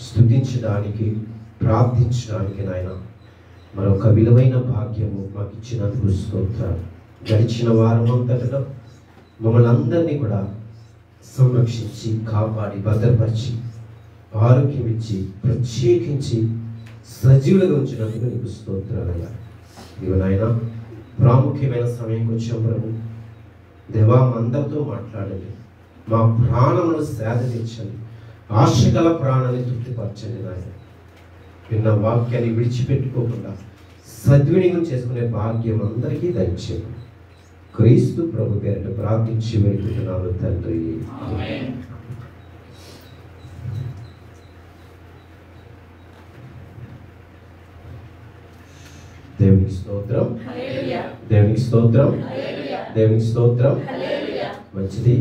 స్తుతించడానికి, ప్రార్థించడానికి నాయన మరొక విలువైన భాగ్యము మాకు ఇచ్చినందుకు స్తోత్రాలు. గడిచిన వారం అంతటా మమ్మల్ని అందరినీ కూడా సంరక్షించి, కాపాడి, భద్రపరిచి, ఆరోగ్యం ఇచ్చి, ప్రత్యేకించి సజీవులుగా ఉంచినందుకు నీకు స్తోత్రాలయ్యా. ఇదిగో నాయన ప్రాముఖ్యమైన సమయంకి వచ్చాం ప్రభు. దేవా, మా అందరితో మాట్లాడండి, మా ప్రాణమును సేద తీర్చండి, ఆశగల ప్రాణాన్ని తృప్తిపరచండి నాయన. విన్న వాక్యాన్ని విడిచిపెట్టుకోకుండా సద్వినియోగం చేసుకునే భాగ్యం అందరికీ దయచేయండి. క్రీస్తు ప్రభు పేరిట ప్రార్థించి వేడుకుంటున్నాను తండ్రి. దేవునికి స్తోత్రం, దేవునికి స్తోత్రం, దేవునికి స్తోత్రం. మంచిది.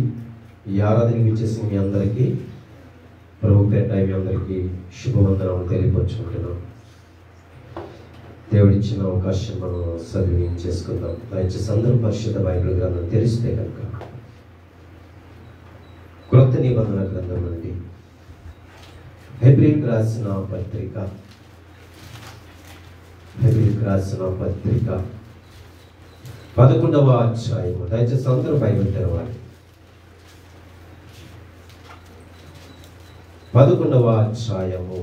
ఈ ఆరాధనకి వచ్చేసి మీ అందరికీ ప్రభు పేరిట మీ అందరికీ శుభవందనాలు తెలియపరుచుకుంటున్నాం. దేవుడిచ్చిన అవకాశం మనం సద్వినియోగం చేసుకుందాం. దయచేసి అందరూ పరిశుద్ధ బైబిల్ గ్రంథం తెలిస్తే కనుక క్రొత్త నిబంధన గ్రంథం నుండి హెబ్రీయులకు రాసిన పత్రిక 11వ అధ్యాయము. దయచేసి అందరూ బైబిల్ తెరవాలి. 11వ అధ్యాయము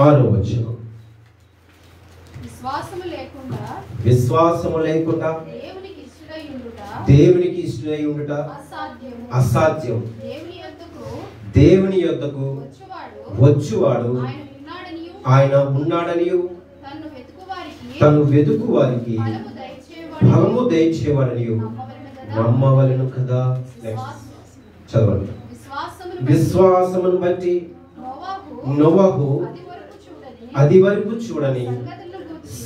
6వ వచనం. విశ్వాసము లేకుండా దేవునికి ఇష్టడై ఉండుట అసాధ్యం. దేవుని యొద్దకు వచ్చువాడు ఆయన ఉన్నాడనియు తను వెతుకు వారికి ఫలము దయచేవాడనియు నమ్మవలెను కదా. చదవండి. విశ్వాసమును బట్టి నోవహు అది వరకు చూడని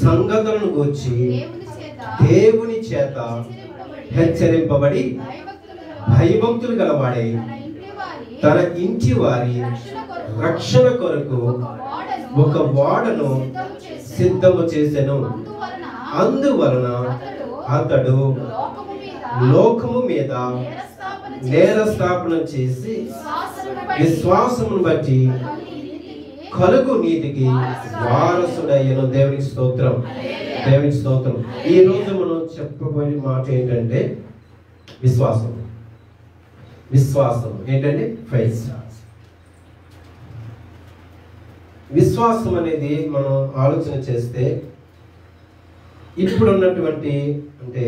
సంగతులను గూర్చి దేవుని చేత హెచ్చరింపబడి భయభక్తులు గలవాడై తన ఇంటి వారి రక్షణ కొరకు ఒక ఓడను సిద్ధము చేసెను. అందువలన అతడు లోకము మీద నేరస్థాపన చేసి విశ్వాసమును బట్టి కలుగు నీతికి వారసుడయ్యను. దేవునికి స్తోత్రం, దేవునికి స్తోత్రం. ఈ రోజు మనం చెప్పబోయే మాట ఏంటంటే విశ్వాసం. విశ్వాసం ఏంటంటే ఫెయిత్. విశ్వాసం అనేది మనం ఆలోచన చేస్తే ఇప్పుడున్నటువంటి అంటే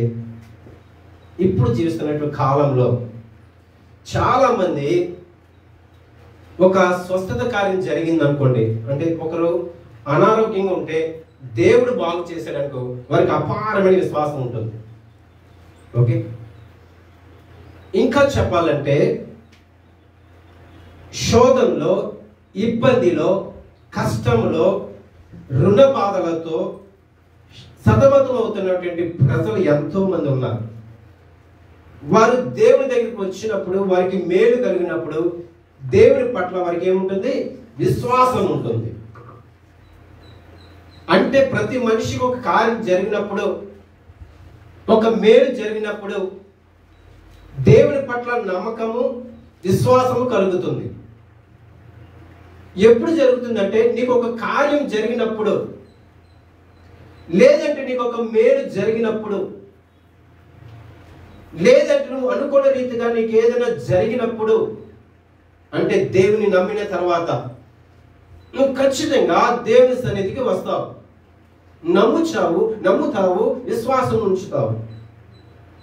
ఇప్పుడు జీవిస్తున్నటువంటి కాలంలో చాలామంది ఒక స్వస్థత కార్యం జరిగింది అనుకోండి, అంటే ఒకరు అనారోగ్యంగా ఉంటే దేవుడు బాగు చేశాడనుకో, వారికి అపారమైన విశ్వాసం ఉంటుంది. ఓకే, ఇంకా చెప్పాలంటే శోధనలో, ఇబ్బందిలో, కష్టంలో, రుణ బాధలతో సతమతం అవుతున్నటువంటి ప్రజలు ఎంతో మంది ఉన్నారు. వారు దేవుని దగ్గరికి వచ్చినప్పుడు, వారికి మేలు కలిగినప్పుడు దేవుని పట్ల వారికి ఏముంటుంది? విశ్వాసం ఉంటుంది. అంటే ప్రతి మనిషికి ఒక కార్యం జరిగినప్పుడు, ఒక మేలు జరిగినప్పుడు దేవుని పట్ల నమ్మకము, విశ్వాసము కలుగుతుంది. ఎప్పుడు జరుగుతుందంటే నీకు ఒక కార్యం జరిగినప్పుడు, లేదంటే నీకు ఒక మేలు జరిగినప్పుడు, లేదంటే నువ్వు అనుకున్న రీతిగా నీకు ఏదైనా జరిగినప్పుడు, అంటే దేవుని నమ్మిన తర్వాత నువ్వు ఖచ్చితంగా దేవుని సన్నిధికి వస్తావు, నమ్ముతావు, విశ్వాసం ఉంచుతావు.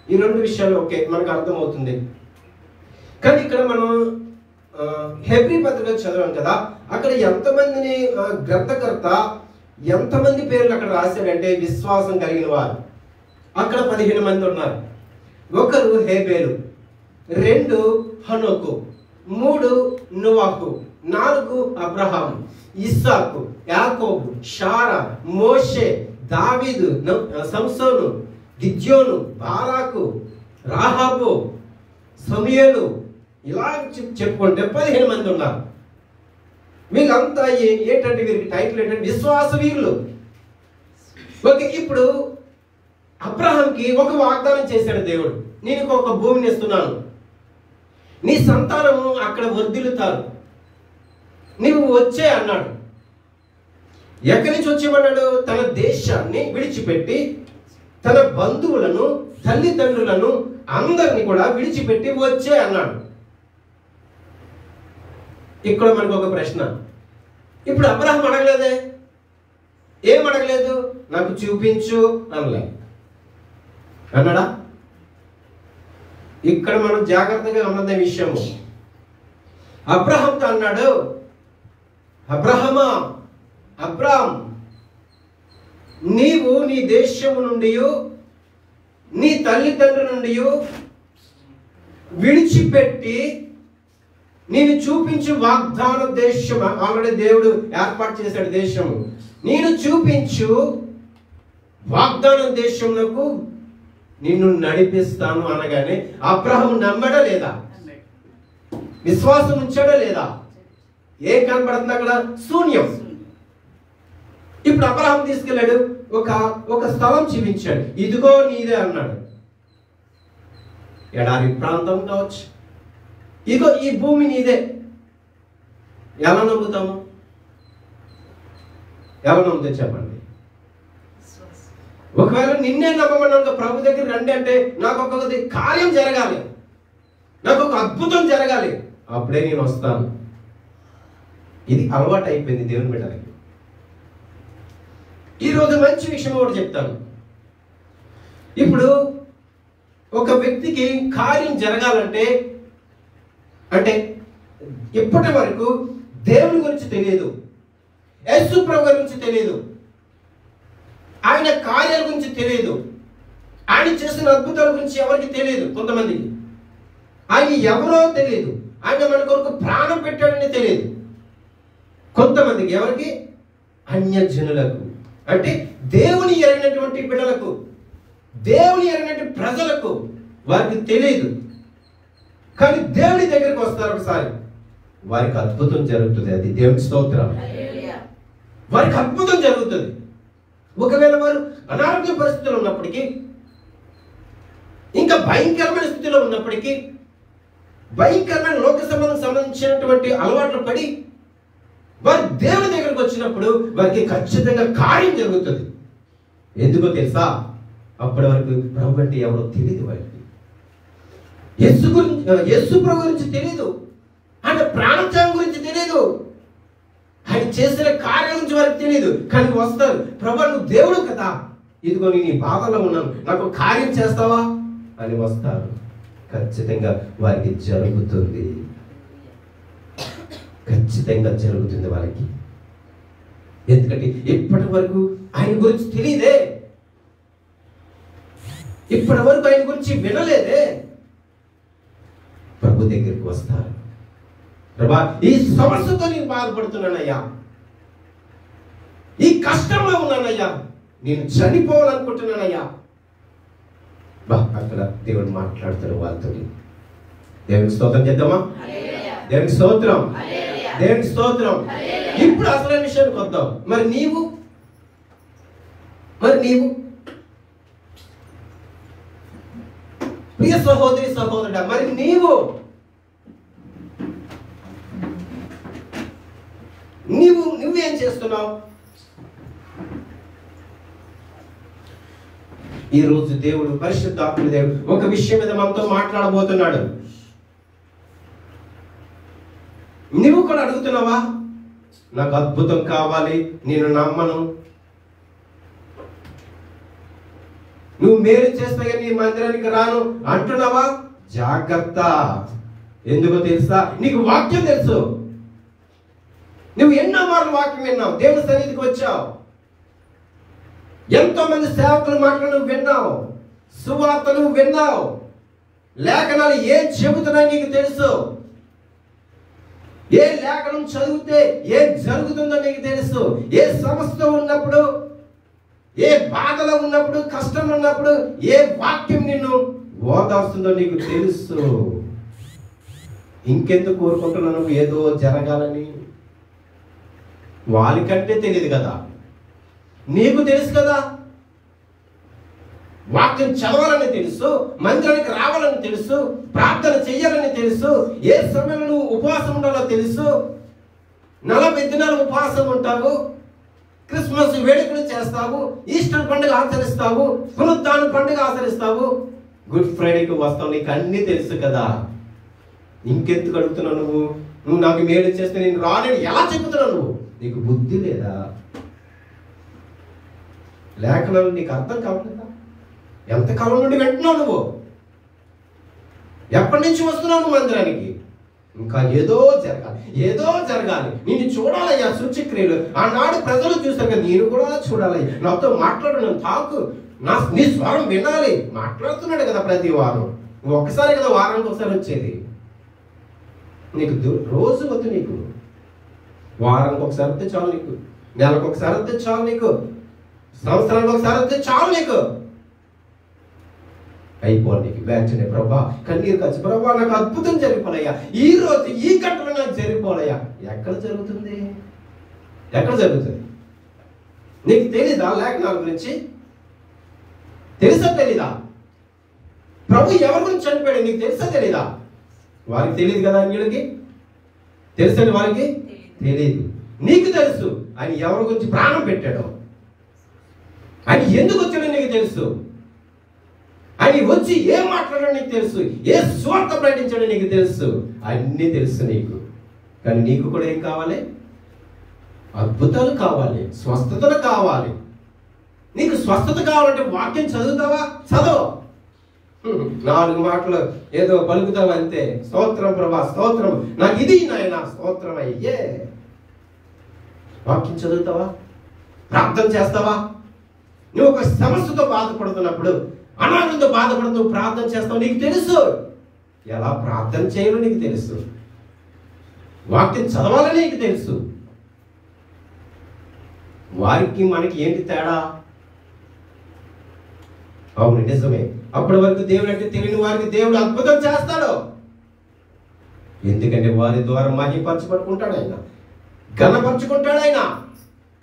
ఈ రెండు విషయాలు ఓకే మనకు అర్థమవుతుంది. కానీ ఇక్కడ మనం హెబ్రీ పత్రిక చదివాం కదా, అక్కడ ఎంతమందిని గ్రంథకర్త ఎంతమంది పేర్లు అక్కడ రాశాడంటే విశ్వాసం కలిగిన వారు అక్కడ 15 మంది ఉన్నారు. 1 హేబేలు, 2 హనోకు, 3 నోవాహు, 4 అబ్రహాము, ఇస్సాకు, యాకోబు, షారా, మోషే, దావీదు, సంసోను, గిద్యోను, బారాకు, రాహాబు, సమూయేలు, ఇలా చెప్పుకుంటే 15 మంది ఉన్నారు. వీళ్ళంతా ఏంటంటే వీరికి టైటిల్ ఏంటంటే విశ్వాస వీరులు. ఓకే, ఇప్పుడు అబ్రహాంకి ఒక వాగ్దానం చేశాడు దేవుడు, నేను ఒక భూమిని ఇస్తున్నాను, నీ సంతానము అక్కడ వర్ధిల్లుతారు, నీవు వచ్చే అన్నాడు. ఎక్కడి నుంచి వచ్చేమన్నాడు? తన దేశాన్ని విడిచిపెట్టి తన బంధువులను, తల్లిదండ్రులను అందరినీ కూడా విడిచిపెట్టి వచ్చే అన్నాడు. ఇక్కడ మనకు ఒక ప్రశ్న. ఇప్పుడు అబ్రహాం అడగలేదే, ఏం అడగలేదు? నాకు చూపించు అనలే, అన్నాడా? ఇక్కడ మనం జాగ్రత్తగా గమనించే విషయము, అబ్రహాంతో అన్నాడు, అబ్రహమా, అబ్రామ్, నీవు నీ దేశము నుండి, నీ తల్లిదండ్రుల నుండి విడిచిపెట్టి నేను చూపించు వాగ్దాన దేశం, ఆల్రెడీ దేవుడు ఏర్పాటు చేశాడు దేశము, నేను చూపించు వాగ్దాన దేశమునకు నిన్ను నడిపిస్తాను అనగానే అబ్రహాము నమ్మడా లేదా? విశ్వాసం ఉంచాడా లేదా? ఏం కనబడుతుంది అక్కడ? శూన్యం. ఇప్పుడు అబ్రహాం తీసుకెళ్ళాడు, ఒక స్థలం చూపించాడు, ఇదిగో నీదే అన్నాడు. ఎడారి ప్రాంతం కావచ్చు, ఇదిగో ఈ భూమి నీదే. ఎలా నమ్ముతాము? ఎలా నమ్ముతా చెప్పండి? ఒకవేళ నిన్నే నమ్మమన్నాను, ప్రభు దగ్గర రండి అంటే నాకు ఒక కార్యం జరగాలి, నాకు ఒక అద్భుతం జరగాలి, అప్పుడే నేను వస్తాను. ఇది అలవాటు అయిపోయింది దేవుని బిడ్డలకి. ఈరోజు మంచి విషయం ఒకటి చెప్తాను. ఇప్పుడు ఒక వ్యక్తికి కార్యం జరగాలంటే, అంటే ఇప్పటి వరకు దేవుని గురించి తెలియదు, యేసు ప్రభు గురించి తెలియదు, ఆయన కార్యాల గురించి తెలియదు, ఆయన చేసిన అద్భుతాల గురించి ఎవరికి తెలియదు. కొంతమందికి ఆయన ఎవరో తెలియదు, ఆయన మన కొరకు ప్రాణం పెట్టాడని తెలియదు. కొంతమందికి ఎవరికి? అన్యజనులకు, అంటే దేవుని ఎరిగినటువంటి బిడ్డలకు, దేవుని ఎరిగినటువంటి ప్రజలకు వారికి తెలియదు. కానీ దేవుని దగ్గరికి వస్తారు ఒకసారి, వారికి అద్భుతం జరుగుతుంది. అది దేవుని స్తోత్రం. వారికి అద్భుతం జరుగుతుంది. ఒకవేళ వారు అనారోగ్య పరిస్థితులు ఉన్నప్పటికీ, ఇంకా భయంకరమైన స్థితిలో ఉన్నప్పటికీ, భయంకరమైన లోక సంబంధించినటువంటి అలవాట్లు పడి వారు దేవుని దగ్గరకు వచ్చినప్పుడు వారికి ఖచ్చితంగా కార్యం జరుగుతుంది. ఎందుకో తెలుసా? అప్పటి వరకు ప్రభు అంటే ఎవరో తెలియదు వారికి, యేసు ప్రభు గురించి తెలియదు, ఆయన ప్రాణత్యాగం గురించి తెలియదు, ఆయన చేసిన కార్యం గురించి వారికి తెలియదు. కానీ వస్తారు, ప్రభు నువ్వు దేవుడు కదా, ఇదిగో నేను ఈ బాధలో ఉన్నాను, నాకు కార్యం చేస్తావా అని వస్తారు. ఖచ్చితంగా వారికి జరుగుతుంది, ఖచ్చితంగా జరుగుతుంది వారికి. ఎందుకంటే ఇప్పటి వరకు ఆయన గురించి తెలియదే, ఇప్పటి వరకు ఆయన గురించి వినలేదే. ప్రభు దగ్గరికి వస్తారు, ప్రభా ఈ సమస్యతో నేను బాధపడుతున్నానయ్యా, ఈ కష్టంలో ఉన్నానయ్యా, నేను చనిపోవాలనుకుంటున్నానయ్యా. అక్కడ దేవుడు మాట్లాడతాడు వాళ్ళతో. దేవునికి స్తోత్రం చేద్దామా? దేవునికి స్తోత్రం, దేవునికి స్తోత్రం. ఇప్పుడు అసలైన విషయానికి వద్దాం. మరి నీవు ప్రియ సహోదరి సహోదరుడా, మరి నువ్వేం చేస్తున్నావు? ఈ రోజు దేవుడు, పరిశుద్ధాత్మ దేవుడు ఒక విషయం మీద మనతో మాట్లాడబోతున్నాడు. నువ్వు కూడా అడుగుతున్నావా? నాకు అద్భుతం కావాలి, నేను నమ్మను, నువ్వు మేలు చేస్తే నీ మందిరానికి రాను అంటున్నావా? జాగ్రత్త. ఎందుకో తెలుసా? నీకు వాక్యం తెలుసు, నువ్వు ఎన్నో మార్లు వాక్యం విన్నావు, దేవుని సన్నిధికి వచ్చావు, ఎంతో మంది సేవకుల మాటలు నువ్వు విన్నావు, సువార్తలు విన్నావు, లేఖనాలు ఏం చెబుతున్నాయో నీకు తెలుసు, ఏ లేఖనం చదివితే ఏం జరుగుతుందో నీకు తెలుసు, ఏ సమస్య ఉన్నప్పుడు, ఏ బాధలో ఉన్నప్పుడు, కష్టం ఉన్నప్పుడు ఏ వాక్యం నిన్ను ఓదార్స్తుందో నీకు తెలుసు. ఇంకెందుకు కోరుకుంటున్నాను ఏదో జరగాలని? వాళ్ళకంటే తెలియదు కదా, నీకు తెలుసు కదా. వాక్యం చదవాలని తెలుసు, మందిరానికి రావాలని తెలుసు, ప్రార్థన చెయ్యాలని తెలుసు, ఏ సమయంలో నువ్వు ఉపవాసం ఉండాలో తెలుసు, 40 దినాలు ఉపవాసం ఉంటావు, క్రిస్మస్ వేడుకలు చేస్తావు, ఈస్టర్ పండుగ ఆచరిస్తావు, పునరుత్థాన పండుగ ఆచరిస్తావు, గుడ్ ఫ్రైడేకి వస్తావు, నీకు అన్నీ తెలుసు కదా, ఇంకెందుకు అడుగుతున్నావు నువ్వు నాకు మేలు చేస్తే నేను రానని ఎలా చెబుతున్నావు? నువ్వు నీకు బుద్ధి లేదా? లేఖనాలు నీకు అర్థం కావట్లేదా? ఎంతకాలం నుండి వింటున్నావు నువ్వు? ఎప్పటి నుంచి వస్తున్నావు నువ్వు మందిరానికి? ఇంకా ఏదో జరగాలి, నిన్ను చూడాలయ్యా సూచక్రియలు. ఆనాడు ప్రజలు చూస్తారు కదా, నేను కూడా చూడాలయ్యా, నాతో మాట్లాడు, నన్ను తాకు, నీ స్వరం వినాలి. మాట్లాడుతున్నాడు కదా ప్రతి వారం. నువ్వు ఒక్కసారి కదా వారానికి ఒకసారి వచ్చేది. నీకు రోజు వద్దు, నీకు వారానికి ఒకసారి వస్తే చాలు, నీకు నెలకు ఒకసారి వస్తే చాలు, నీకు సంవత్సరానికి ఒకసారి వస్తే చాలు, నీకు అయిపోవాలి. నీకు వెంటనే ప్రభా కన్నీరు ఖర్చు, ప్రభా నాకు అద్భుతం జరిగిపోలయ్యా, ఈ రోజు ఈ గంటలో నాకు జరిగిపోలయ్యా. ఎక్కడ జరుగుతుంది? ఎక్కడ జరుగుతుంది? నీకు తెలీదా లేఖనాల గురించి? తెలుసా తెలీదా? ప్రభు ఎవరి గురించి చనిపోయాడు నీకు తెలుసా తెలీదా? వారికి తెలియదు కదా, అన్యుడికి తెలుసని వారికి తెలియదు. నీకు తెలుసు ఆయన ఎవరి గురించి ప్రాణం పెట్టాడో, ఆయన ఎందుకు వచ్చాడో నీకు తెలుసు, ఆయన వచ్చి ఏం మాట్లాడాడో నీకు తెలుసు, ఏ స్వార్థ ప్రకటించాడో నీకు తెలుసు, అన్నీ తెలుసు నీకు. కానీ నీకు కూడా ఏం కావాలి? అద్భుతాలు కావాలి, స్వస్థతలు కావాలి. నీకు స్వస్థత కావాలంటే వాక్యం చదువుతావా? చదువు. 4 మాటలు ఏదో పలుకుతావు అంతే. స్తోత్రం ప్రభా, స్తోత్రం, నాకు ఇది నాయన స్తోత్రం అయ్యే. వాక్యం చదువుతావా? ప్రార్థన చేస్తావా? నువ్వు ఒక సమస్యతో బాధపడుతున్నప్పుడు, అనారోగ్యంతో బాధపడుతూ ప్రార్థన చేస్తావు, నీకు తెలుసు. ఎలా ప్రార్థన చేయాలో నీకు తెలుసు. వాక్యం చదవాలని నీకు తెలుసు. వారికి మనకి ఏంటి తేడా? అవును, నిజమే. అప్పటి వరకు దేవుడు అంటే తెలియని వారికి దేవుడు అద్భుతం చేస్తాడు. ఎందుకంటే వారి ద్వారా మహిమపరచబడుకుంటాడు ఆయన, ఘనపరచుకుంటాడు ఆయన.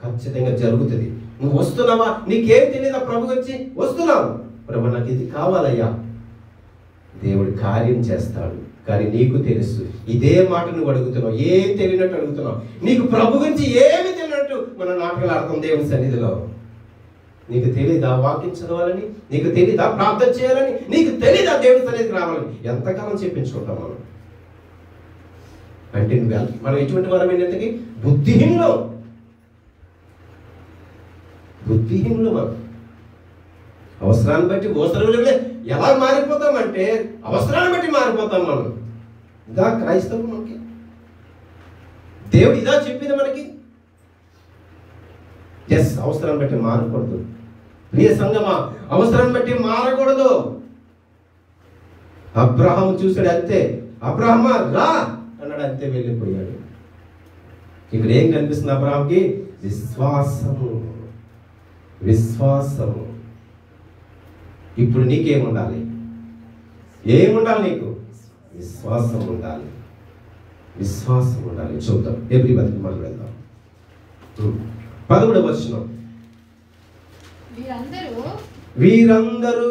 ఖచ్చితంగా జరుగుతుంది. నువ్వు వస్తున్నావా? నీకేం తెలియదా ప్రభు గురించి? వస్తున్నావు, ప్రభు నాకు ఇది కావాలయ్యా, దేవుడు కార్యం చేస్తాడు. కానీ నీకు తెలుసు. ఇదే మాట నువ్వు అడుగుతున్నావు, ఏం తెలియనట్టు అడుగుతున్నావు. నీకు ప్రభు గురించి ఏమి తెలియనట్టు మన నాటకాలు ఆడతాం దేవుని సన్నిధిలో. నీకు తెలీదా వాక్యం చదవాలని? నీకు తెలీదా ప్రార్థన చేయాలని? నీకు తెలీదా దేవుని సన్నిధికి రావాలని? ఎంతకాలం చెప్పించుకుంటాం మనం? అంటే మనం ఎటువంటి వారం ఏంటంటే బుద్ధిహీనులు మనం. అవసరాన్ని బట్టి ఓసరులే ఎలా మారిపోతామంటే అవసరాన్ని బట్టి మారిపోతాం మనం. ఇదా క్రైస్తవం మనకి? దేవుడు ఇదా చెప్పింది మనకి? ఎస్, అవసరాన్ని బట్టి మారకూడదు. ప్రియ సంగమా, అవసరాన్ని బట్టి మారకూడదు. అబ్రహాము చూశాడు అంతే, అబ్రహమా రా అన్నాడు అంతే, వెళ్ళిపోయాడు. ఇక్కడ ఏం కనిపిస్తుంది అబ్రహాంకి? విశ్వాసము. విశ్వాసము. ఇప్పుడు నీకేముండాలి? ఏముండాలి నీకు? విశ్వాసం ఉండాలి. విశ్వాసం ఉండాలి. చూద్దాం, ఎబ్రీవరికి మనం వెళ్దాం. 11వ వచనం. వీరందరూ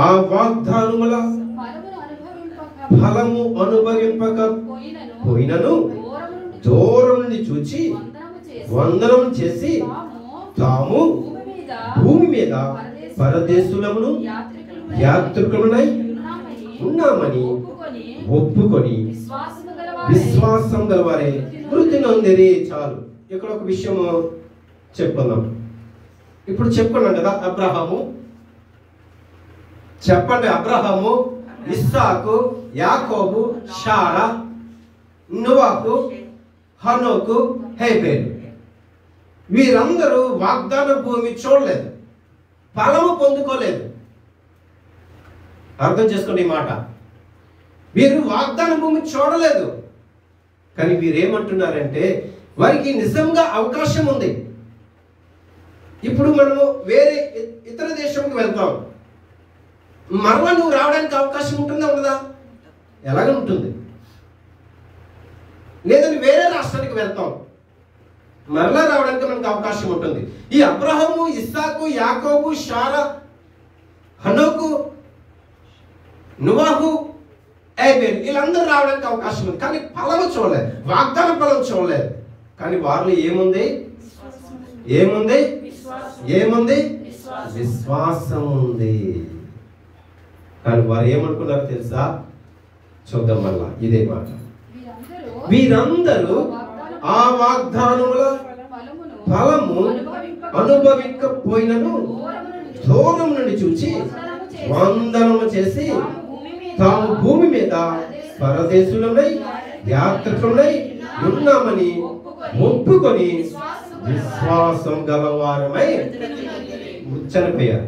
ఆ వాగ్దానముల ఫలము అనుభవింపక పోయినను దూరం నుండి చూచి వందనం చేసి తాము భూమి మీద పరదేశులమును యాత్రికులమై ఉన్నామని ఒప్పుకొని విశ్వాసం గలవారే వృద్ధి నొందిరి. చాలు, ఇక్కడ ఒక విషయం చెప్పుకుందాం. ఇప్పుడు చెప్పుకున్నాం కదా, అబ్రహాము, చెప్పండి, అబ్రహాము, ఇస్సాకు, యాకోబు, షారా, నోవాహు, హనోకు, హేబెలు, వీరందరూ వాగ్దాన భూమి చూడలేదు, ఫలము పొందుకోలేదు. అర్థం చేసుకోండి ఈ మాట. వీరు వాగ్దాన భూమి చూడలేదు. కానీ వీరేమంటున్నారంటే వారికి నిజంగా అవకాశం ఉంది. ఇప్పుడు మనము వేరే ఇతర దేశంకి వెళ్తాం, మరలా నువ్వు రావడానికి అవకాశం ఉంటుందా ఉండదా? ఎలాగ ఉంటుంది. లేదని వేరే రాష్ట్రానికి వెళ్తాం, మరలా రావడానికి మనకు అవకాశం ఉంటుంది. ఈ అబ్రహాము, ఇస్సాకు, యాకోబు, షారా, హనోకు, నోవాహు, ఏబేలు వీళ్ళందరూ రావడానికి అవకాశం ఉంది. కానీ ఫలము చూడలేదు, వాగ్దాన ఫలం చూడలేదు. కానీ వారిలో ఏముంది? ఏముంది? ఏముంది? విశ్వాసం ఉంది. కానీ వారు ఏమనుకున్నారో తెలుసా? చూద్దాం మళ్ళా ఇదే మాట. వీరందరూ ఆ వాగ్దానముల ఫలము అనుభవించకపోయినను దూరం నుండి చూచి వందనము చేసి తాము భూమి మీద పరదేశులమై యాత్రికులమై ఉన్నామని ఒప్పుకొని విశ్వాసం గలవారమై చనిపోయారు.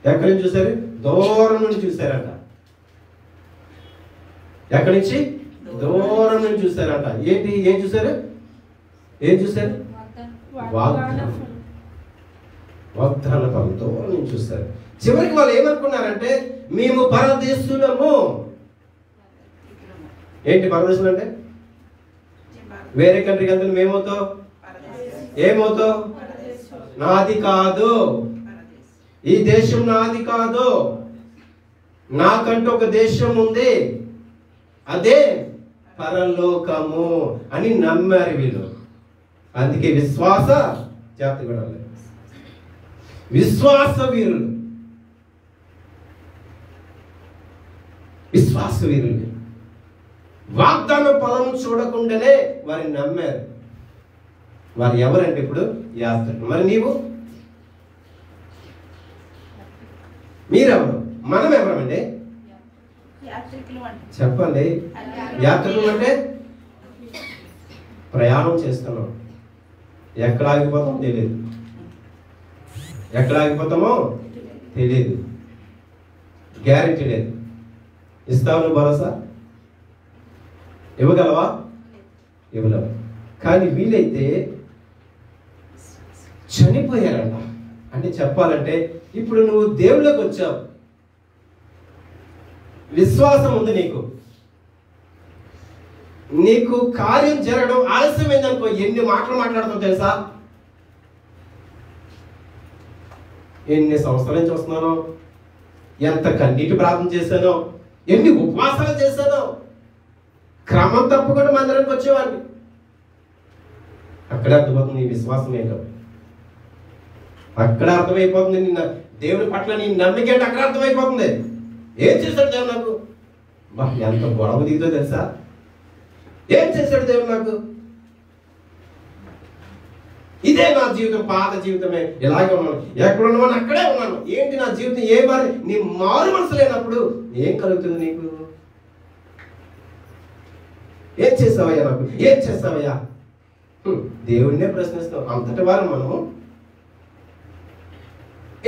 ఎక్కడి నుంచి చూశారు? దూరం నుండి చూశారంట. ఎక్కడి నుంచి? దూరం నుంచి చూశారంట. ఏంటి? ఏం చూశారు? ఏం చూశారు? వాగ్దాన ఫలం దూరం నుంచి చూస్తారు. చివరికి వాళ్ళు ఏమనుకున్నారంటే మేము పరదేశులము. ఏంటి పరదేశులు అంటే? వేరే కంట్రీకి వెళ్తే మేమవుతావు? ఏమవుతావు? నాది కాదు, ఈ దేశం నాది కాదు, నాకంటూ ఒక దేశం ఉంది, అదే పరలోకము అని నమ్మారు వీళ్ళు. అందుకే విశ్వాస జాతకుడు, విశ్వాస వీరులు, విశ్వాస వీరులు. వాగ్దాన ఫలం చూడకుండానే వారిని నమ్మారు. వారు ఎవరంటే ఇప్పుడు యాత్రికులు. మరి నీవు, మీరెవరు? మనం ఎవరమండి? చెప్పండి. యాత్రికులు అంటే ప్రయాణం చేస్తున్నాం. ఎక్కడ ఆగిపోతామో తెలియదు, ఎక్కడ ఆగిపోతామో తెలియదు, గ్యారెంటీ లేదు. ఇస్తావు నువ్వు భరోసా? ఇవ్వగలవా? ఇవ్వలేవు. కానీ వీలైతే చనిపోయారంట. అంటే చెప్పాలంటే ఇప్పుడు నువ్వు దేవుళ్ళకి వచ్చావు, విశ్వాసం ఉంది నీకు, నీకు కార్యం జరగడం ఆలస్యమైందనుకో, ఎన్ని మాటలు మాట్లాడుతావు తెలుసా? ఎన్ని సంవత్సరాల నుంచి వస్తున్నానో, ఎంత కన్నీటి ప్రార్థన చేశానో, ఎన్ని ఉపవాసాలు చేశానో, క్రమం తప్పకుండా మందిరానికి వచ్చేవాడిని. అక్కడే అర్థమవుతుంది నీ విశ్వాసం ఏంటో, అక్కడ అర్థమైపోతుంది నిన్న దేవుని పట్ల నీ నమ్మిక ఏంటో అక్కడ అర్థమైపోతుంది. ఏం చేశాడు దేవుడు నాకు? ఎంత గొడవ దిగుతో తెలుసా? ఏం చేశాడు దేవుడు నాకు? ఇదే నా జీవితం, పాత జీవితమే, ఇలాగే ఉన్నాను, ఎక్కడ ఉన్నాను అక్కడే ఉన్నాను. ఏంటి నా జీవితం? ఏ మారి? నీ మారు మనసు లేనప్పుడు ఏం కలుగుతుంది నీకు? ఏం చేస్తావయ్యా నాకు? ఏం చేస్తావయ్యా? దేవుడినే ప్రశ్నిస్తాం. అంతటి వారు మనము.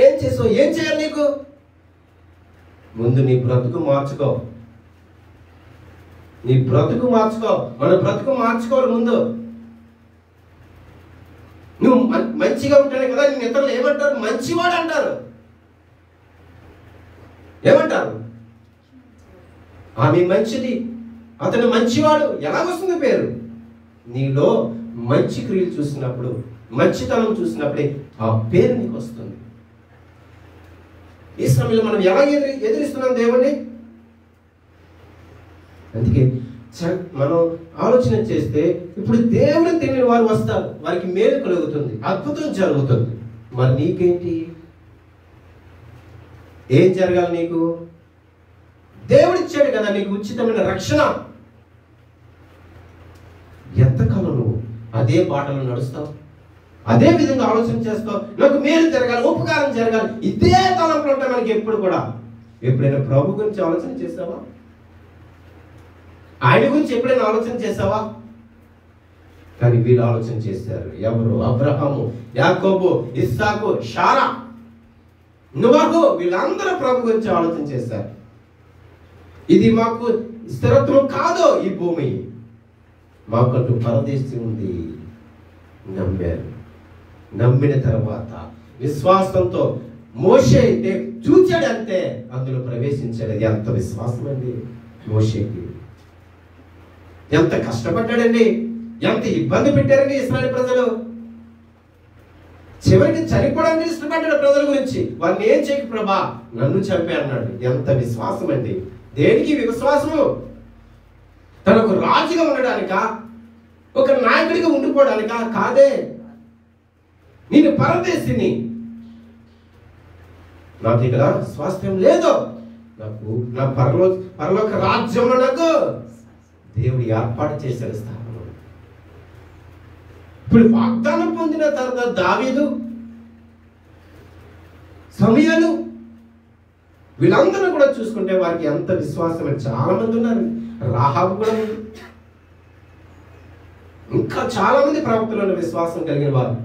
ఏం చేస్తావు? ఏం చేయాలి నీకు? ముందు నీ బ్రతుకు మార్చుకో, నీ బ్రతుకు మార్చుకో. మన బ్రతుకు మార్చుకోవాలి ముందు. నువ్వు మంచిగా ఉంటానే కదా నేను ఇతరులు ఏమంటారు? మంచివాడు అంటారు. ఏమంటారు? ఆమె మంచిది, అతను మంచివాడు. ఎలా వస్తుంది పేరు? నీలో మంచి క్రియలు చూసినప్పుడు, మంచితనం చూసినప్పుడే ఆ పేరు నీకు వస్తుంది. ఈ సమయంలో మనం ఎలా ఎదిరిస్తున్నాం దేవుణ్ణి? అందుకే మనం ఆలోచన చేస్తే ఇప్పుడు దేవుని తెలియని వారు వస్తారు, వారికి మేలు కలుగుతుంది, అద్భుతం జరుగుతుంది. మరి నీకేంటి? ఏం జరగాలి నీకు? దేవుడిచ్చాడు కదా నీకు ఉచితమైన రక్షణ. ఎంతకాలం నువ్వు అదే బాటలో నడుస్తావు, అదే విధంగా ఆలోచన చేస్తావు? నాకు మేలు జరగాలి, ఉపకారం జరగాలి, ఇదే తలంపులు ఉంటాయి మనకి ఎప్పుడు కూడా. ఎప్పుడైనా ప్రభు గురించి ఆలోచన చేసావా? ఆయన గురించి ఎప్పుడైనా ఆలోచన చేసావా? కానీ వీళ్ళు ఆలోచన చేశారు. ఎవరు? అబ్రహాము, యాకోబు, ఇస్సాకు, షారా, నోహు, వీళ్ళందరూ ప్రభు గురించి ఆలోచన చేశారు. ఇది మాకు స్థిరత్వం కాదు, ఈ భూమి మాకంటూ పరదేశం ఉంది. నమ్మారు. నమ్మిన తర్వాత విశ్వాసంతో మోషే చూచాడంతే అందులో ప్రవేశించాడు. ఎంత విశ్వాసం అండి మోషేకి! ఎంత కష్టపడ్డాడండి, ఎంత ఇబ్బంది పెట్టారండి ఇశ్రాయేలు ప్రజలు. చివరికి చనిపోవడానికి ఇష్టపడ్డాడు ప్రజల గురించి. వారిని ఏం చేయకు ప్రభా, నన్ను చంపే అన్నాడు. ఎంత విశ్వాసం అండి! దేనికి విశ్వాసము? తనకు రాజుగా ఉండడానికా, ఒక నాయకుడిగా ఉండిపోవడానికా? కాదే. నేను పరదేశిని, నాకు ఇక్కడ స్వాస్థ్యం లేదు, నాకు నా పరలోక రాజ్యంలో నాకు దేవుడు ఏర్పాటు చేశాడు స్థానం. ఇప్పుడు వాగ్దానం పొందిన తర్వాత దావీదు, సమూయేలు, వీళ్ళందరూ కూడా చూసుకుంటే వారికి ఎంత విశ్వాసం. చాలా మంది ఉన్నారు. రాహాబు కూడా ఉంది. ఇంకా చాలా మంది ప్రవక్తలను విశ్వాసం కలిగిన వారు.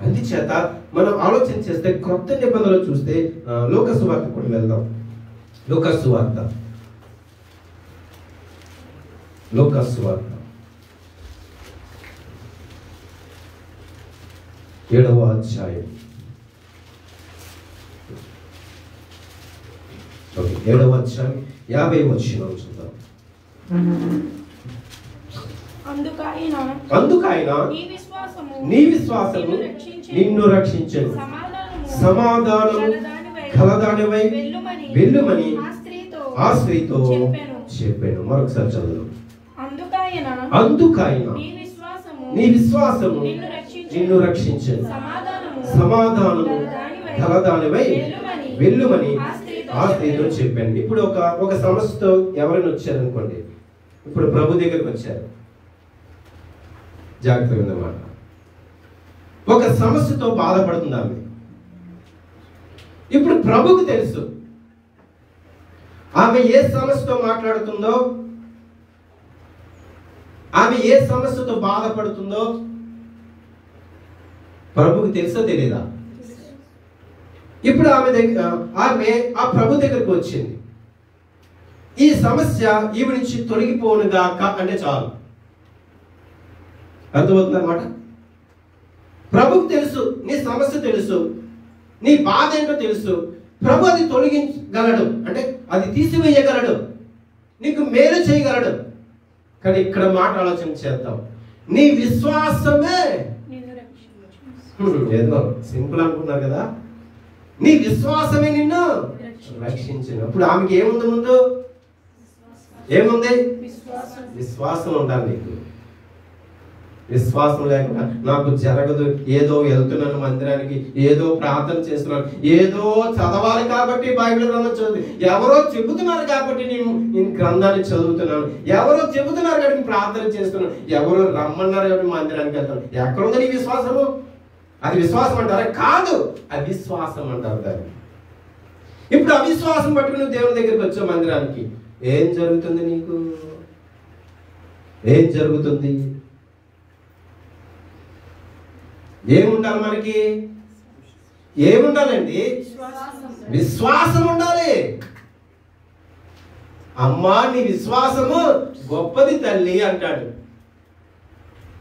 అందుచేత మనం ఆలోచన చేస్తే క్రొత్త నిబంధనలు చూస్తే లూకా సువార్త కూడా వెళ్దాం. లూకా సువార్త 7వ అధ్యాయం 7వ అధ్యాయం 50వ వచనం చూద్దాం. అందుకైన నీ విశ్వాసము నిన్ను రక్షించెను, సమాధానము కలదానివై వెళ్ళుమని ఆ స్త్రీతో చెప్పాను. మరొకసారి చదువు. అందుకైన నీ విశ్వాసము నిన్ను రక్షించెను, సమాధానము కలదానివై వెళ్ళుమని ఆ స్త్రీతో చెప్పాను. ఇప్పుడు ఒక సమస్యతో ఎవరైనా వచ్చారనుకోండి, ఇప్పుడు ప్రభు దగ్గరికి వచ్చారు, జాగ్రత్తగా ఉందన్నమాట. ఒక సమస్యతో బాధపడుతుంది ఆమె. ఇప్పుడు ప్రభుకు తెలుసు ఆమె ఏ సమస్యతో మాట్లాడుతుందో, ఆమె ఏ సమస్యతో బాధపడుతుందో ప్రభుకు తెలుసో తెలీదా? ఇప్పుడు ఆమె ఆ ప్రభు దగ్గరకు వచ్చింది. ఈ సమస్య ఈమె నుంచి తొలగిపోనుగాక అంటే చాలు. అర్థమవుతుంది అన్నమాట. ప్రభుకు తెలుసు, నీ సమస్య తెలుసు, నీ బాధ ఏంటో తెలుసు. ప్రభు అది తొలగించగలడు, అంటే అది తీసివేయగలడు, నీకు మేలు చేయగలడు. కానీ ఇక్కడ మాట ఆలోచన చేద్దాం. నీ విశ్వాసమే, ఏదో సింపుల్ అనుకున్నారు కదా, నీ విశ్వాసమే నిన్ను రక్షించిన. ఇప్పుడు ఆమెకి ఏముంది? ముందు ఏముంది? విశ్వాసం ఉండాలి నీకు. విశ్వాసం లేకుండా నాకు జరగదు, ఏదో వెళ్తున్నాను మందిరానికి, ఏదో ప్రార్థన చేస్తున్నాను, ఏదో చదవాలి కాబట్టి బైబిల్ గ్రంథం చదువు, ఎవరో చెబుతున్నారు కాబట్టి నేను గ్రంథాన్ని చదువుతున్నాను, ఎవరో చెబుతున్నారు కాబట్టి నేను ప్రార్థన చేస్తున్నాను, ఎవరో రమ్మన్నారు కాబట్టి మందిరానికి వెళ్తాను. ఎక్కడుంది నీ విశ్వాసము? అది విశ్వాసం అంటారా? కాదు, అవిశ్వాసం అంటారు దాన్ని. ఇప్పుడు అవిశ్వాసం పట్టుకుని నువ్వు దేవుని దగ్గరికి వచ్చావు మందిరానికి, ఏం జరుగుతుంది? నీకు ఏం జరుగుతుంది? ఏముండాలి మనకి? ఏముండాలండి? విశ్వాసం ఉండాలి. అమ్మా నీ విశ్వాసము గొప్పది తల్లి అంటాడు.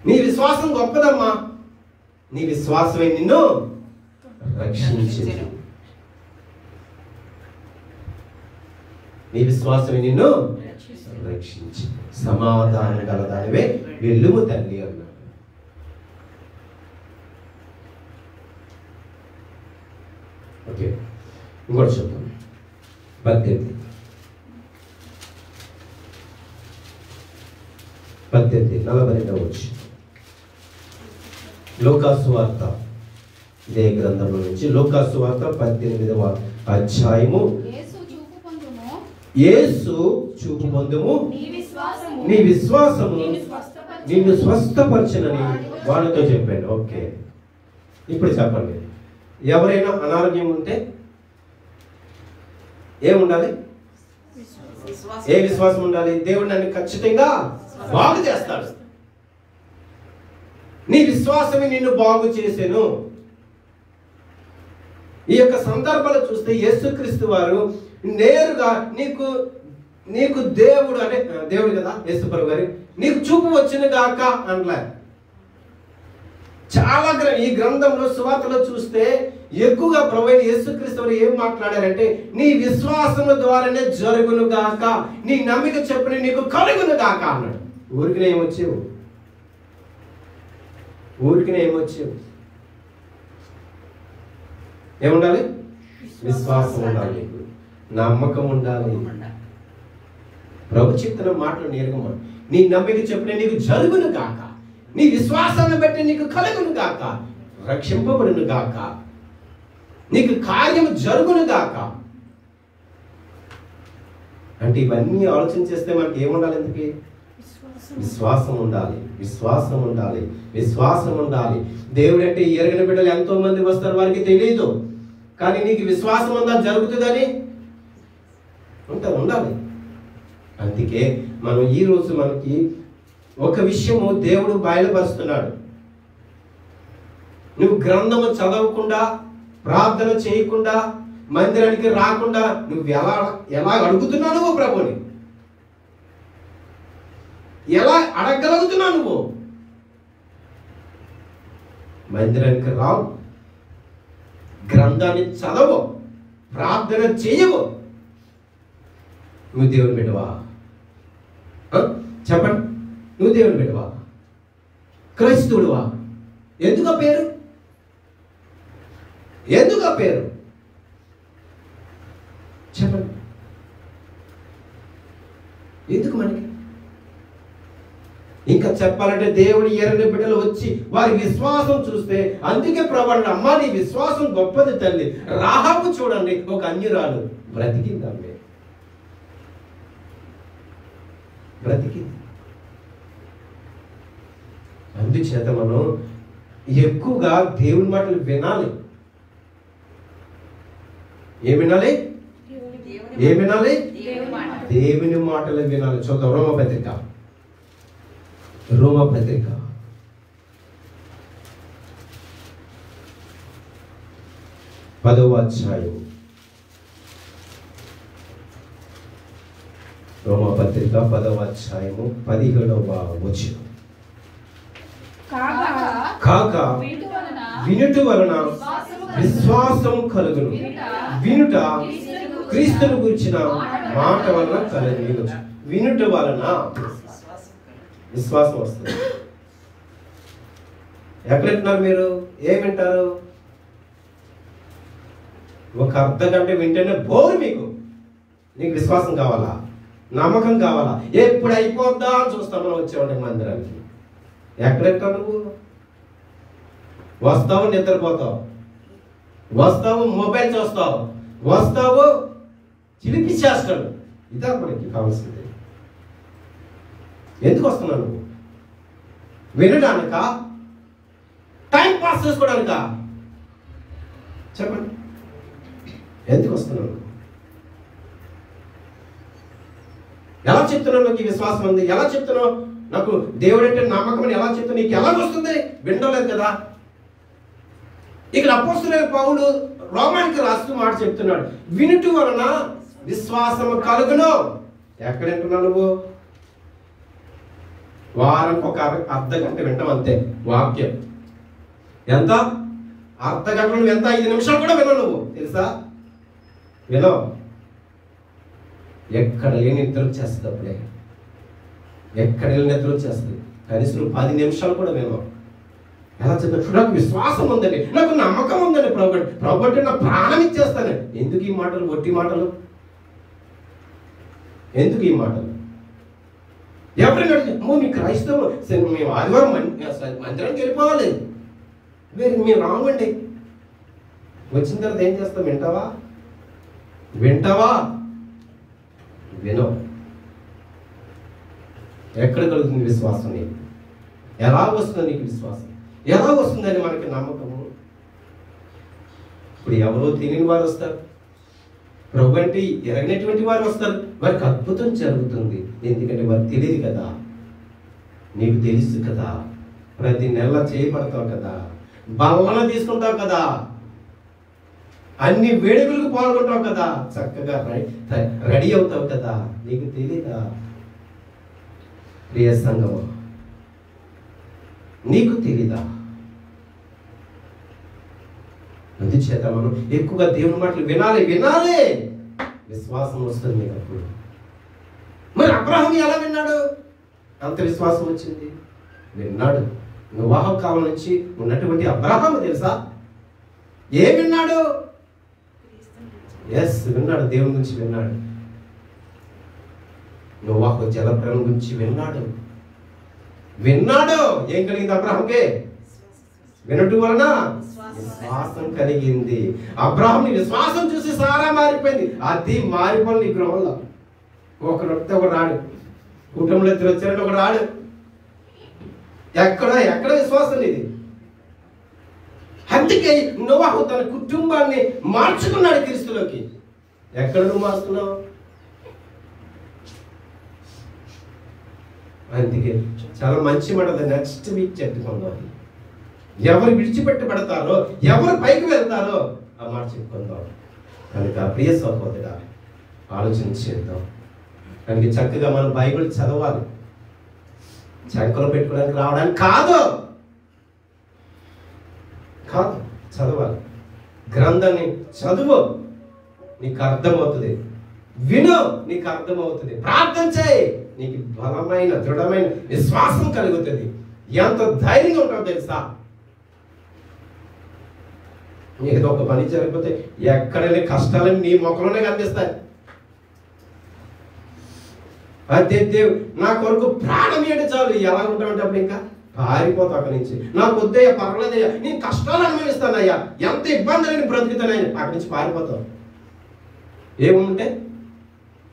నీ విశ్వాసం గొప్పదమ్మా, నీ విశ్వాసమే నిన్ను రక్షించింది. నీ విశ్వాసమే నిన్ను రక్షించి సమాధానం గలదానివే వెళ్ళుము తల్లి అన్నాడు. ఓకే, ఇంకోటి చెప్తాను. 18:42 వచ్చి లూకా సువార్త, ఇదే గ్రంథంలో నుంచి లూకా సువార్త 18వ అధ్యాయము. యేసు చూపు పొందుము, నీ విశ్వాసము నిన్ను స్వస్థపరచునని వాడితో చెప్పాను. ఓకే, ఇప్పుడు చెప్పండి, ఎవరైనా అనారోగ్యం ఉంటే ఏముండాలి? ఏ విశ్వాసం ఉండాలి? దేవుడు నన్ను ఖచ్చితంగా బాగు చేస్తాడు, నీ విశ్వాసమే నిన్ను బాగు చేసెను. ఈ యొక్క సందర్భాలు చూస్తే యేసుక్రీస్తు వారు నేరుగా నీకు దేవుడు అంటే దేవుడు కదా యేసు ప్రభు గారు, నీకు చూపు వచ్చిన గాక అనలే. చాలా ఈ గ్రంథంలో సువార్తలో చూస్తే ఎక్కువగా ప్రభు అయిన యేసుక్రీస్తు వారు ఏం మాట్లాడారంటే, నీ విశ్వాసము ద్వారానే జరుగును గాక, నీ నమ్మిక చెప్పిన నీకు కలుగును గాక అన్నాడు. ఊరికినే ఏమొచ్చేవు? ఊరికినే ఏమొచ్చేవు? ఏముండాలి? విశ్వాసం ఉండాలి నీకు. నమ్మకం ఉండాలి. ప్రభు చెప్తున్న మాటలు నేర్గమ, నీ నమ్మిక చెప్పిన నీకు జరుగును గాక, నీ విశ్వాసాన్ని బట్టి నీకు కలుగును గాక, రక్షింపబడును గాక, నీకు కార్యము జరుగును గాక. అంటే ఇవన్నీ ఆలోచన చేస్తే మనకి ఏముండాలి? ఎందుకు? విశ్వాసం ఉండాలి, విశ్వాసం ఉండాలి, విశ్వాసం ఉండాలి. దేవుడు అంటే ఎరగని బిడ్డలు ఎంతో మంది వస్తారు, వారికి తెలియదు. కానీ నీకు విశ్వాసం ఉందా జరుగుతుందని ఉండాలి. అందుకే మనం ఈ రోజు మనకి ఒక విషయము దేవుడు బయలుపరుస్తున్నాడు. నువ్వు గ్రంథము చదవకుండా, ప్రార్థన చేయకుండా, మందిరానికి రాకుండా నువ్వు ఎలా అడుగుతున్నావు? నువ్వు ప్రభుని ఎలా అడగలుగుతున్నావు? నువ్వు మందిరానికి రావు, గ్రంథాన్ని చదవు, ప్రార్థన చేయవు, నువ్వు దేవుని బిడ్డవా? చెప్పండి, నువ్వు దేవుని బిడ్డవా? క్రైస్తవుడువా? ఎందుకు ఆ పేరు? ఎందుకు ఆ పేరు? చెప్పండి, ఎందుకు మనకి? ఇంకా చెప్పాలంటే దేవుడి ఎరని బిడ్డలు వచ్చి వారి విశ్వాసం చూస్తే, అందుకే ప్రభు అమ్మ నీ విశ్వాసం గొప్పది తల్లి. రాహాబు చూడండి, ఒక అన్యురాలు బ్రతికిందమ్మే, బ్రతికింది. అందుచేత మనం ఎక్కువగా దేవుని మాటలు వినాలి. ఏం వినాలి? ఏం వినాలి? దేవుని మాటలు వినాలి. చూద్దాం రోమపత్రిక, రోమపత్రిక 10వ అధ్యాయం, రోమపత్రిక 10వ అధ్యాయము 17వ వచనం. కాక వినుట వలన విశ్వాసం కలుగును, వినుట క్రీస్తును గురించిన మాట వలన కలుగు. వినుట వలన విశ్వాసం వస్తుంది. ఎక్కడుంటున్నారు మీరు? ఏం వింటారు? ఒక అర్ధ గంట వింటేనే బోరు మీకు. నీకు విశ్వాసం కావాలా? నమ్మకం కావాలా? ఎప్పుడు అయిపోద్దా అని చూస్తాం మనం వచ్చేవాడి మందిరానికి. ఎక్కడెట్టావు నువ్వు? వస్తావు నిద్రపోతావు, వస్తావు మొబైల్ చూస్తావు, వస్తావు చిలిపి చేస్తాడు. ఇదే మనకి కావాల్సింది. ఎందుకు వస్తున్నావు నువ్వు? వినడానిక? టైం పాస్ చేసుకోవడానిక? చెప్పండి, ఎందుకు వస్తున్నావు? ఎలా చెప్తున్నావు నాకు విశ్వాసం ఉంది? ఎలా చెప్తున్నావు నాకు దేవుడు అంటే నమ్మకం అని? ఎలా చెప్తున్నావు? నీకు ఎలా వస్తుంది? వినలేదు కదా. ఇక్కడ అపోస్తలుడైన పౌలు రోమానికి రాస్తూ మాట చెప్తున్నాడు, వినుట వలన విశ్వాసము కలుగును. ఎక్కడ వింటున్నావు నువ్వు? వారానికి ఒక అర్ధ గంట వింటాం అంతే వాక్యం. ఎంత? అర్ధ గంట నువ్వు ఎంత? 5 నిమిషాలు కూడా వినవు నువ్వు, తెలుసా? వినవు. ఎక్కడ లేని నిద్ర వచ్చేస్తుంది. అప్పుడే ఎక్కడ లేని నిద్ర వచ్చేస్తుంది. కనీసం నువ్వు 10 నిమిషాలు కూడా వినవు. ఎలా చెప్తాను? నాకు విశ్వాసం ఉందండి, నాకు నమ్మకం ఉందండి ప్రభు అంటే నా ప్రాణం ఇచ్చేస్తాను. ఎందుకు ఈ మాటలు? ఒట్టి మాటలు. ఎందుకు ఈ మాటలు? ఎవరైనా మీ క్రైస్తవం మేము ఆదివారం మందిరానికి వెళ్ళిపోవాలి, మేము రావండి. వచ్చిన తర్వాత ఏం చేస్తాం? వింటావా? వింటావా? వినో. ఎక్కడ కలుగుతుంది విశ్వాసం? నీకు ఎలా వస్తుంది? నీకు విశ్వాసం ఎలా వస్తుందని మనకి నమ్మకము? ఇప్పుడు ఎవరో తెలియని వారు వస్తారు, ప్రభు అంటే ఎరగనటువంటి వారు వస్తారు, వారికి అద్భుతం జరుగుతుంది. ఎందుకంటే వారికి తెలియదు కదా. నీకు తెలుసు కదా, ప్రతి నెల చేయబడతావు కదా, బలన తీసుకుంటావు కదా, అన్ని వేడుకలకు పాల్గొంటావు కదా, చక్కగా రెడీ అవుతావు కదా. నీకు తెలీదా ప్రియ సంగమా? నీకు తెలీదా? అందుచేత మనం ఎక్కువగా దేవుని మాటలు వినాలి. వినాలి, విశ్వాసం వస్తుంది మీకు అప్పుడు. మరి అబ్రహాం ఎలా విన్నాడు? అంత విశ్వాసం వచ్చింది. విన్నాడు. వివాహ కాలం నుంచి ఉన్నటువంటి అబ్రహాము తెలుసా? ఏ విన్నాడు? ఎస్, విన్నాడు, దేవుని గురించి విన్నాడు. నోవాహు జలప్రలయం గురించి విన్నాడు. ఏం కలిగింది అబ్రాహాంకే? వినటం వలన విశ్వాసం కలిగింది. అబ్రాహాంని విశ్వాసం చూసి సారా మారిపోయింది. అది మారిపోయింది ఈ గృహంలో. ఒకరు వస్తే ఒకడు రాడు, కుటుంబంలో ఇద్దరు వచ్చారంటే ఒకడు రాడు. ఎక్కడ విశ్వాసం ఇది? అందుకే నోవాహు తన కుటుంబాన్ని మార్చుకున్నాడు క్రీస్తులోకి. ఎక్కడ నువ్వు మార్చుకున్నావు? అందుకే చాలా మంచి మాట, నెక్స్ట్ వీక్ చెప్పుకుందాం. ఎవరు విడిచిపెట్టబడతారో, ఎవరు పైకి వెళ్తారో ఆ మాట చెప్పుకుందాం. కనుక ప్రియ సహోదరుడా, ఆలోచన చేద్దాం. కనుక చక్కగా మనం బైబిల్ చదవాలి. చక్కలో పెట్టుకోవడానికి రావడానికి కాదు, చదవాలి. గ్రంథాన్ని చదువు, నీకు అర్థమవుతుంది. విను, నీకు అర్థమవుతుంది. ప్రార్థన చేయి, నీకు బలమైన దృఢమైన విశ్వాసం కలుగుతుంది. ఎంత ధైర్యంగా ఉంటావు తెలుసా? ఏదో ఒక పని జరిగిపోతే ఎక్కడైనా కష్టాలని నీ ముఖంలోనే కనిపిస్తాయి. అదే దేవుడు నా కొరకు ప్రాణం ఏంటి చాలు, ఎలా ఉంటామంటే అప్పుడు ఇంకా పారిపోతావు అక్కడి నుంచి. నాకు వద్దయ్యా, పర్వాలేదయ్యా, నేను కష్టాలు అనుభవిస్తానయ్యా, ఎంత ఇబ్బంది నేను బ్రతుకుతానయ్యా, అక్కడి నుంచి పారిపోతావు. ఏముంటే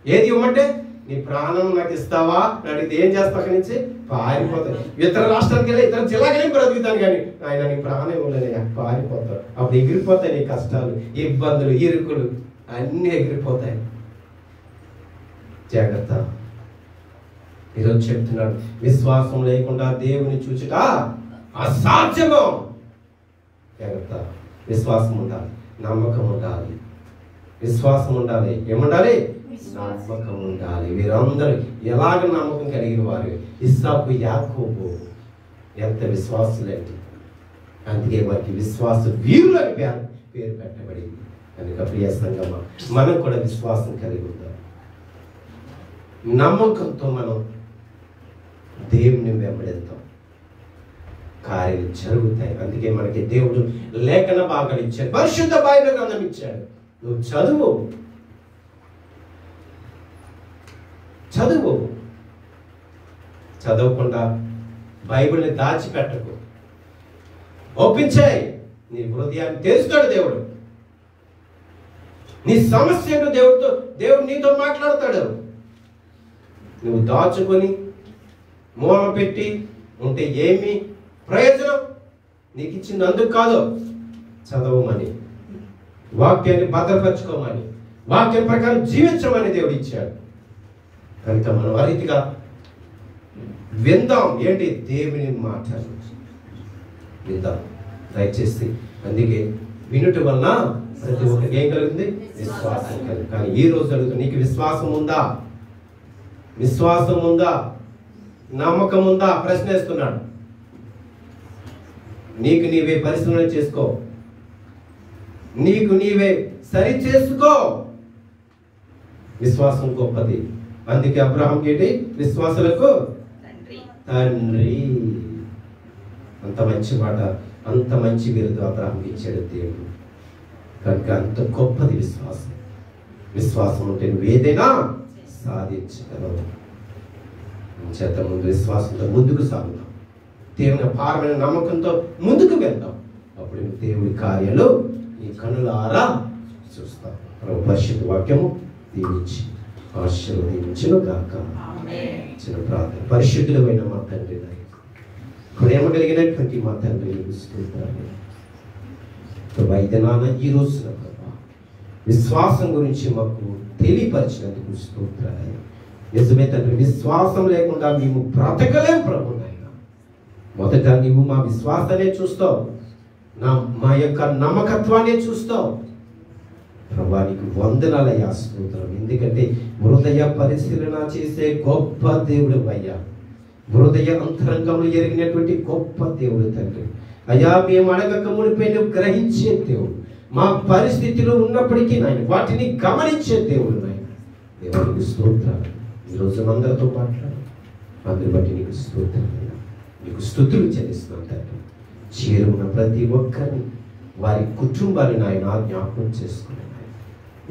ఏది ఇవ్వమంటే నీ ప్రాణం నాకు ఇస్తావా అని అడిగితే ఏం చేస్తావు? అక్కడి నుంచి పారిపోతావు. ఇతర రాష్ట్రానికి వెళ్ళి, ఇతర జిల్లాకి వెళ్ళి బ్రతుకుతాను, కానీ ఆయన నీ ప్రాణం ఇవ్వలేదయ్యా, పారిపోతావు. అప్పుడు ఎగిరిపోతాయి నీ కష్టాలు, ఇబ్బందులు, ఇరుకులు అన్నీ ఎగిరిపోతాయి. జాగ్రత్త. ఈరోజు చెప్తున్నాడు, విశ్వాసం లేకుండా దేవుని చూచుట అసాధ్యము. జాగ్రత్త. విశ్వాసం ఉండాలి, నమ్మకం ఉండాలి, విశ్వాసం ఉండాలి. ఏముండాలి? నమ్మకం ఉండాలి. వీరందరూ ఎలాగ నమ్మకం కలిగిన వారు? ఇస్సాకు, యాకోబు ఎంత విశ్వాసులేంటి. అందుకే వారికి విశ్వాస వీరులని పేరు పెట్టబడింది. కనుక ప్రియ సంగమా, మనం కూడా విశ్వాసం కలిగి ఉందాం. నమ్మకంతో మనం దేవుని వెంబడిద్దాం, కార్యాలు జరుగుతాయి. అందుకే మనకి దేవుడు లేఖన భాగాలు ఇచ్చాడు, పరిశుద్ధ బైబిల్ గ్రంథం ఇచ్చాడు. నువ్వు చదవకుండా బైబిల్ని దాచిపెట్టకు, ఒప్పించాయి. నీ హృదయాన్ని తెరుస్తాడు దేవుడు. నీ సమస్య ఏంటో దేవుడు నీతో మాట్లాడతాడు. నువ్వు దాచుకొని మూల పెట్టి ఉంటే ఏమి ప్రయోజనం? నీకు ఇచ్చినందుకు కాదు, చదవమని, వాక్యాన్ని భద్రపరచుకోమని, వాక్యం ప్రకారం జీవించమని దేవుడు ఇచ్చాడు. కనుక మనం ఆ రీతిగా విందాం. ఏంటి? దేవుని మాట విందాం దయచేసి. అందుకే వినుట వలన ప్రతి ఒక్కరికి ఏం కలుగుతుంది? విశ్వాసం కలుగుతుంది. కానీ ఈ రోజు జరుగుతుంది, నీకు విశ్వాసం ఉందా? విశ్వాసం ఉందా? నమ్మకం ఉందా? ప్రశ్న వేస్తున్నాడు. నీకు నీవే పరిశీలన చేసుకో, నీకు నీవే సరి చేసుకో. విశ్వాసం గొప్పది. అందుకే అబ్రహాంకి ఏంటి? విశ్వాసులకు తండ్రి. అంత మంచి మాట, అంత మంచి బిరుదు అబ్రహాంకి ఇచ్చాడు దేవుడు. కనుక అంత గొప్పది విశ్వాసం. విశ్వాసం ఉంటే నువ్వు ఏదైనా సాధించగలవు. చేత ముందు విశ్వాసంతో ముందుకు సాగుతాం, దేవుని అపారమైన నమ్మకంతో ముందుకు వెళ్తాం. అప్పుడు దేవుడి కార్యాలు ఈ కనులారా చూస్తాం. పరిశుద్ధ వాక్యము దీవించి ఆశీర్వదించును గాక. చిన్న ప్రార్థన. పరిశుద్ధులమైన మా తండ్రి, ప్రేమ కలిగినటువంటి మా తండ్రి, వైద్యనాన్న ఈ రోజున విశ్వాసం గురించి మాకు తెలియపరిచినందుకు స్తోత్రాలు. నిజమే తండ్రి, విశ్వాసం లేకుండా మేము బ్రతకలేం ప్రభు. నాయన మొదట నీవు మా విశ్వాసాన్ని చూస్తావు, మా యొక్క నమ్మకత్వాన్ని చూస్తావు ప్రభా. నీకు వందనాలయ్యా, స్తోత్రం. ఎందుకంటే హృదయ పరిశీలన చేసే గొప్ప దేవుడు అయ్యా, హృదయ అంతరంగంలో ఎరిగినటువంటి గొప్ప దేవుడు తండ్రి. అయ్యా, మేము అడగక మునిపై నువ్వు గ్రహించే దేవుడు, మా పరిస్థితిలో ఉన్నప్పటికీ నాయన వాటిని గమనించే దేవుడు నాయన. దేవునికి స్తోత్రాలు. ఈరోజు అందరితో మాట్లాడు, అందరి బట్టి నీకు స్తోత్రాలు, నీకు స్తుతులు చెల్లిస్తున్నాను తండ్రి. చేరున్న ప్రతి ఒక్కరిని, వారి కుటుంబాన్ని నాయన జ్ఞాపకం చేసుకున్నాను.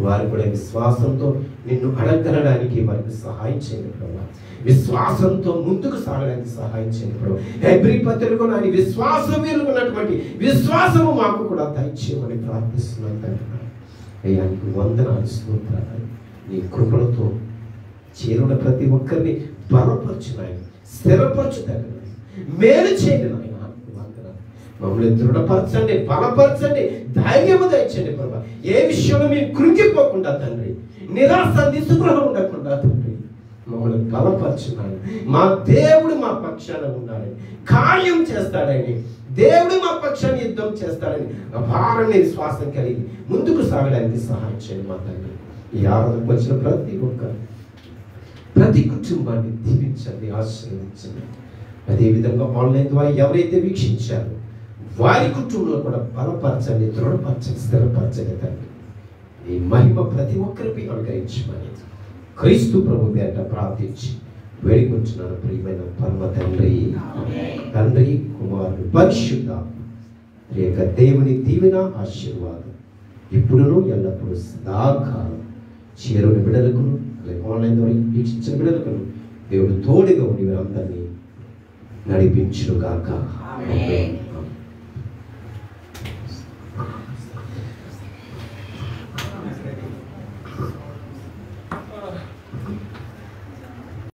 వారు కూడా విశ్వాసంతో నిన్ను అడగడానికి వారికి సహాయం చేయండి ప్రభా. విశ్వాసంతో ముందుకు సాగడానికి సహాయం చేయండి ప్రభా. హెబ్రీ పత్రికలో నాని విశ్వాసం వీలుకున్నటువంటి విశ్వాసము మాకు కూడా దయచేయమని ప్రార్థిస్తున్నాను తండ్రి. అయ్యా నీకు వందనాలు, స్తోత్రాలు. నీ కృపలతో చేరున్న ప్రతి ఒక్కరిని బలపరచునాయి, స్థిరపరచుతాయి, మేలు చేయండి నాయన. మమ్మల్ని దృఢపరచండి, బలపరచండి, ధైర్యము దయచండి ప్రభా. ఏ విషయంలో మేము కృంగిపోకుండా తండ్రి, నిరాశ నిస్పృహ ఉండకుండా తండ్రి మమ్మల్ని బలపరచున్నాడు. మా దేవుడు మా పక్షాన ఉన్నాడని, కార్యం చేస్తాడని, దేవుడు మా పక్షాన్ని యుద్ధం చేస్తాడని అపారమైన విశ్వాసం కలిగి ముందుకు సాగడానికి సహాయం చేయండి మా తండ్రి. ఈ ఆరాధనకు వచ్చిన ప్రతి కుటుంబాన్ని దీవించండి, ఆశీర్వదించండి. అదేవిధంగా ఆన్లైన్ ద్వారా ఎవరైతే వీక్షించారో వారి కుటుంబంలో కూడా బలపరచండి, దృఢపరచండి, స్థిరపరచండి తండ్రి. ఈ మహిమ ప్రతి ఒక్కరికి అనుగ్రహించమని క్రీస్తు ప్రభు పేరిట ప్రార్థించి వేడుకొంచున్నాను ప్రియమైన పరమ తండ్రి. తండ్రి, కుమారుడు, పరిశుద్ధాత్మ రేక దేవుని దీవెన ఆశీర్వాదం ఇప్పుడును ఎల్లప్పుడూ సదాకాలం చేరుని బిడ్డలకును ఆన్లైన్ ద్వారా వీక్షించిన బిడ్డలకును దేవుడు తోడుగా ఉండి అందరినీ నడిపించుగాక. ఆమేన్.